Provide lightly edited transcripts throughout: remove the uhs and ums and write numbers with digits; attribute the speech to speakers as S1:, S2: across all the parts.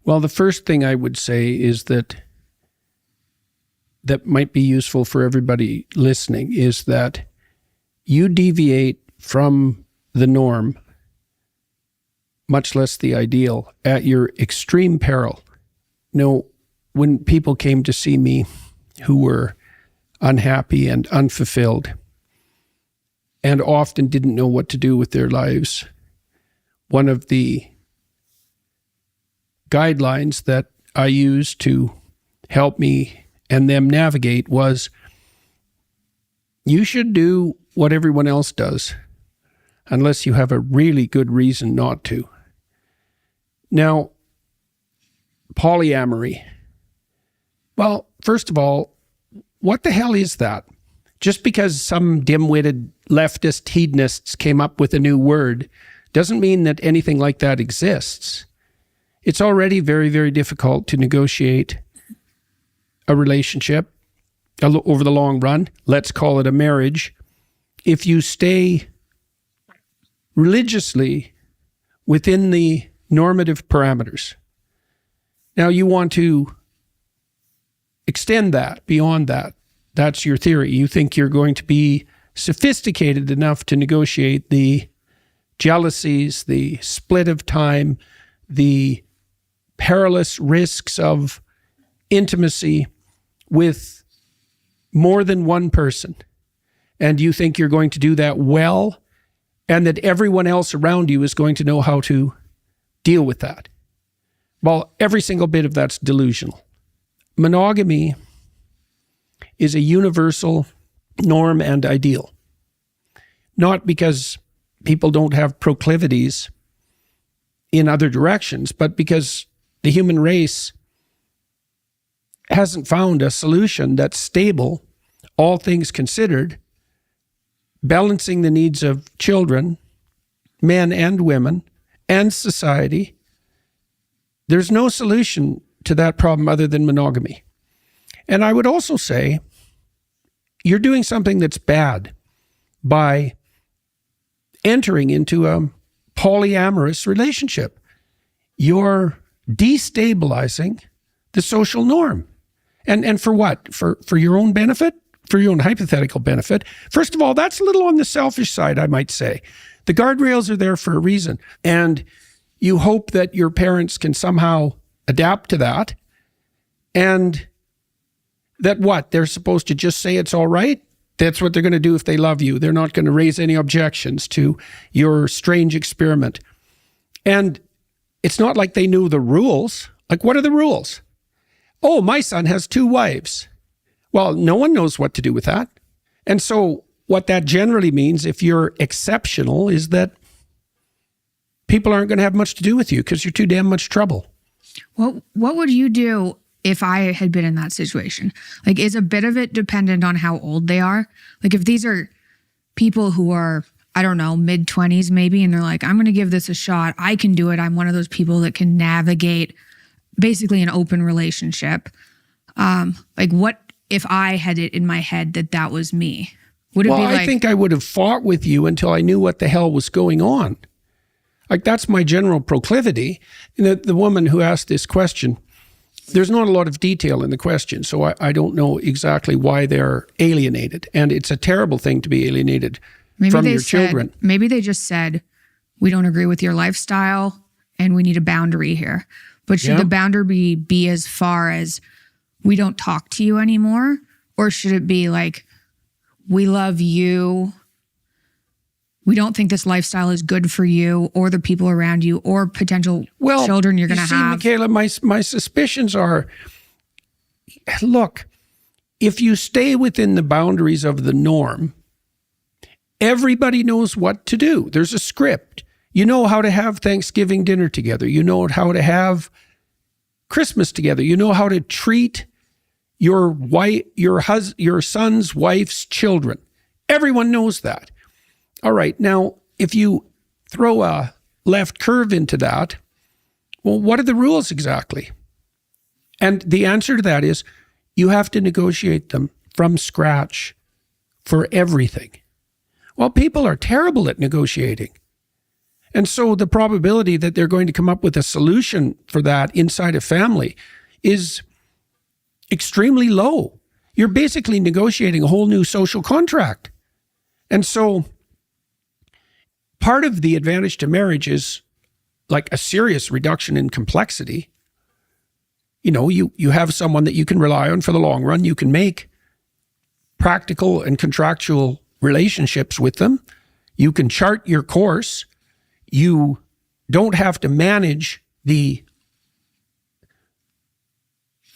S1: Well, the first thing I would say is that might be useful for everybody listening is that you deviate from the norm, much less the ideal, at your extreme peril. When people came to see me who were unhappy and unfulfilled and often didn't know what to do with their lives, one of the guidelines that I used to help me and them navigate was, you should do what everyone else does unless you have a really good reason not to. Now, polyamory. Well, first of all, what the hell is that? Just because some dim-witted leftist hedonists came up with a new word doesn't mean that anything like that exists. It's already very, very difficult to negotiate a relationship over the long run. Let's call it a marriage. If you stay religiously within the normative parameters. Now you want to extend that beyond that. That's your theory. You think you're going to be sophisticated enough to negotiate the jealousies, the split of time, the perilous risks of intimacy with more than one person. And you think you're going to do that well, and that everyone else around you is going to know how to deal with that. Well, every single bit of that's delusional. Monogamy is a universal norm and ideal. Not because people don't have proclivities in other directions, but because the human race hasn't found a solution that's stable, all things considered, balancing the needs of children, men and women, and society. There's no solution to that problem other than monogamy. And I would also say, you're doing something that's bad by entering into a polyamorous relationship. You're destabilizing the social norm. And for what? For your own benefit? For your own hypothetical benefit? First of all, that's a little on the selfish side, I might say. The guardrails are there for a reason. And you hope that your parents can somehow adapt to that. And that what? They're supposed to just say it's all right? That's what they're going to do if they love you. They're not going to raise any objections to your strange experiment. And it's not like they knew the rules. Like, what are the rules? Oh, my son has 2 wives. Well, no one knows what to do with that. And so what that generally means, if you're exceptional, is that people aren't going to have much to do with you because you're too damn much trouble.
S2: Well, what would you do if I had been in that situation? Like, is a bit of it dependent on how old they are? Like, if these are people who are, I don't know, mid-20s maybe, and they're like, I'm going to give this a shot. I can do it. I'm one of those people that can navigate basically an open relationship. Like, what if I had it in my head that was me? Would it be like... I think I would have fought with you until I knew what the hell was going on. Like, that's my general proclivity. The woman who asked this question, there's not a lot of detail in the question, so I don't know exactly why they're alienated. And it's a terrible thing to be alienated from your children. Maybe they just said, we don't agree with your lifestyle and we need a boundary here. But should the boundary be as far as we don't talk to you anymore? Or should it be like, we love you, we don't think this lifestyle is good for you or the people around you or potential children you're going to have?
S1: Michaela, my suspicions are, look, if you stay within the boundaries of the norm, everybody knows what to do. There's a script. You know how to have Thanksgiving dinner together. You know how to have Christmas together. You know how to treat your son's wife's children. Everyone knows that. All right, now, if you throw a left curve into that, well, what are the rules exactly? And the answer to that is you have to negotiate them from scratch for everything. Well, people are terrible at negotiating. And so the probability that they're going to come up with a solution for that inside a family is extremely low. You're basically negotiating a whole new social contract. And so part of the advantage to marriage is like a serious reduction in complexity. You know, you have someone that you can rely on for the long run. You can make practical and contractual relationships with them. You can chart your course. You don't have to manage the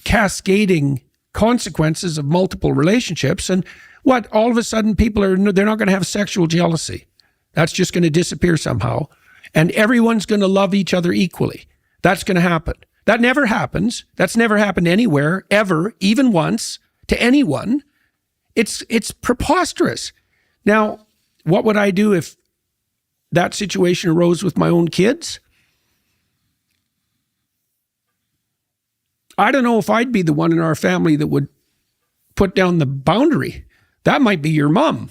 S1: cascading consequences of multiple relationships. And what, all of a sudden they're not going to have sexual jealousy. That's just going to disappear somehow. And everyone's going to love each other equally. That's going to happen. That never happens. That's never happened anywhere, ever, even once, to anyone. It's preposterous. Now, what would I do if that situation arose with my own kids? I don't know if I'd be the one in our family that would put down the boundary. That might be your mom,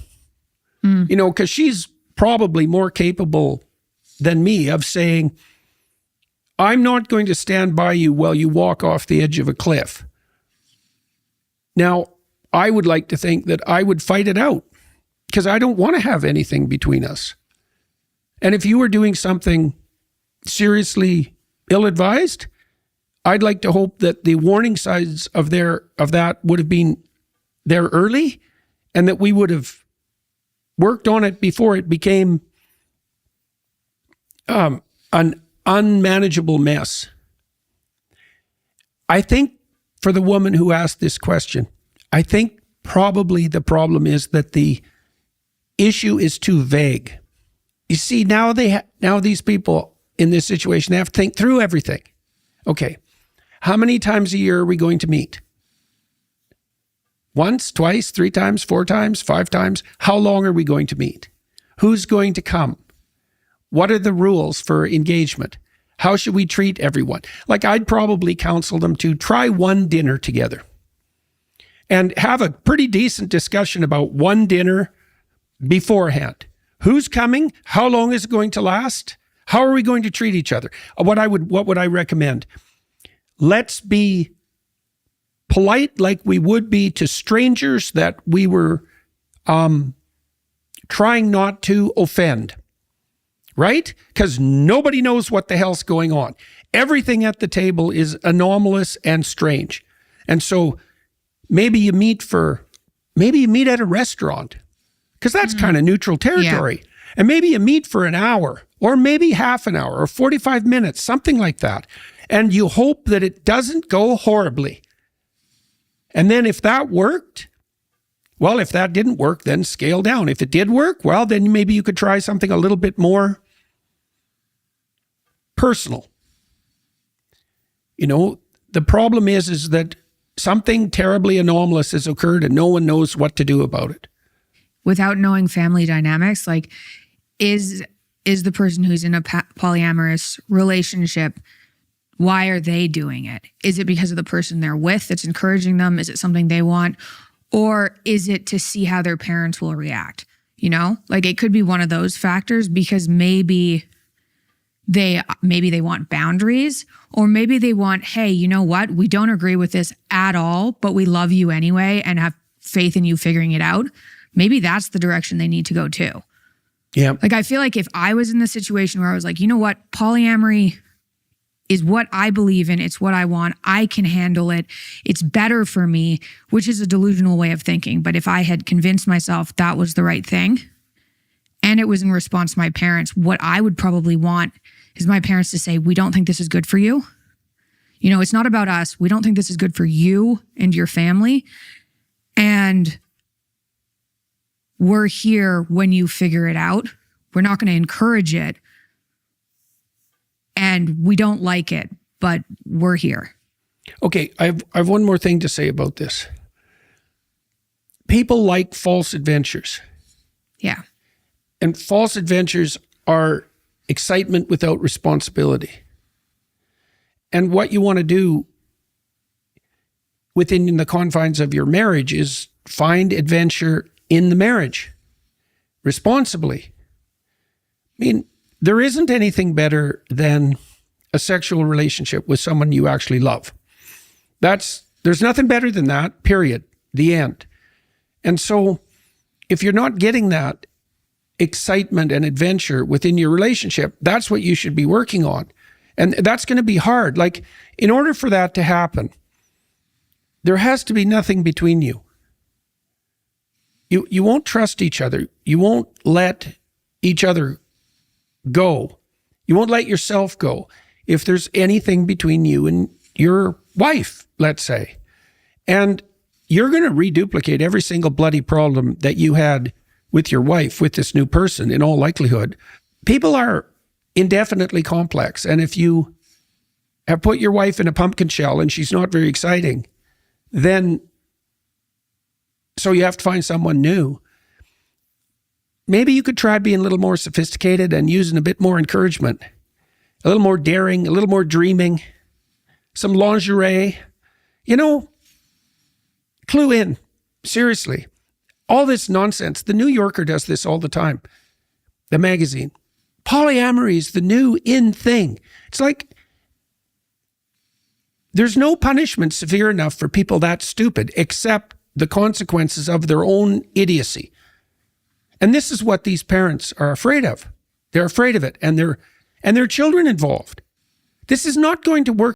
S1: you know, because she's probably more capable than me of saying, I'm not going to stand by you while you walk off the edge of a cliff. Now, I would like to think that I would fight it out because I don't want to have anything between us. And if you were doing something seriously ill-advised, I'd like to hope that the warning signs of that would have been there early and that we would have worked on it before it became an unmanageable mess. I think for the woman who asked this question, I think probably the problem is that the issue is too vague. You see, now these people in this situation, they have to think through everything. Okay, how many times a year are we going to meet? Once, twice, 3 times, 4 times, 5 times? How long are we going to meet? Who's going to come? What are the rules for engagement? How should we treat everyone? Like, I'd probably counsel them to try one dinner together and have a pretty decent discussion about one dinner beforehand. Who's coming? How long is it going to last? How are we going to treat each other? What would I recommend? Let's be polite like we would be to strangers that we were trying not to offend, right? Because nobody knows what the hell's going on. Everything at the table is anomalous and strange. And so maybe you meet at a restaurant, because that's kind of neutral territory. Yeah. And maybe you meet for an hour or maybe half an hour or 45 minutes, something like that. And you hope that it doesn't go horribly. And then if that worked, well, if that didn't work, then scale down. If it did work, well, then maybe you could try something a little bit more personal. You know, the problem is that something terribly anomalous has occurred and no one knows what to do about it.
S2: Without knowing family dynamics, like, is the person who's in a polyamorous relationship, why are they doing it? Is it because of the person they're with that's encouraging them? Is it something they want? Or is it to see how their parents will react? You know, like, it could be one of those factors, because maybe they want boundaries, or maybe they want, hey, you know what? We don't agree with this at all, but we love you anyway and have faith in you figuring it out. Maybe that's the direction they need to go too.
S1: Yeah.
S2: Like, I feel like if I was in the situation where I was like, you know what? Polyamory is what I believe in. It's what I want. I can handle it. It's better for me, which is a delusional way of thinking. But if I had convinced myself that was the right thing, and it was in response to my parents, what I would probably want is my parents to say, we don't think this is good for you. You know, it's not about us. We don't think this is good for you and your family. And we're here when you figure it out. We're not going to encourage it. And we don't like it, but we're here.
S1: Okay, I have one more thing to say about this. People like false adventures.
S2: Yeah.
S1: And false adventures are excitement without responsibility. And what you want to do within the confines of your marriage is find adventure in the marriage responsibly. I mean, there isn't anything better than a sexual relationship with someone you actually love. There's nothing better than that, period. The end. And so if you're not getting that excitement and adventure within your relationship, that's what you should be working on. And that's going to be hard. Like, in order for that to happen, there has to be nothing between you. You won't trust each other. You won't let each other go. You won't let yourself go if there's anything between you and your wife, let's say. And you're going to reduplicate every single bloody problem that you had with your wife, with this new person, in all likelihood. People are indefinitely complex. And if you have put your wife in a pumpkin shell and she's not very exciting, then so you have to find someone new. Maybe you could try being a little more sophisticated and using a bit more encouragement, a little more daring, a little more dreaming, some lingerie, clue in, seriously. All this nonsense. The New Yorker does this all the time, the magazine. Polyamory is the new in thing. It's like, there's no punishment severe enough for people that stupid, except the consequences of their own idiocy. And this is what these parents are afraid of. They're afraid of it, and their children involved. This is not going to work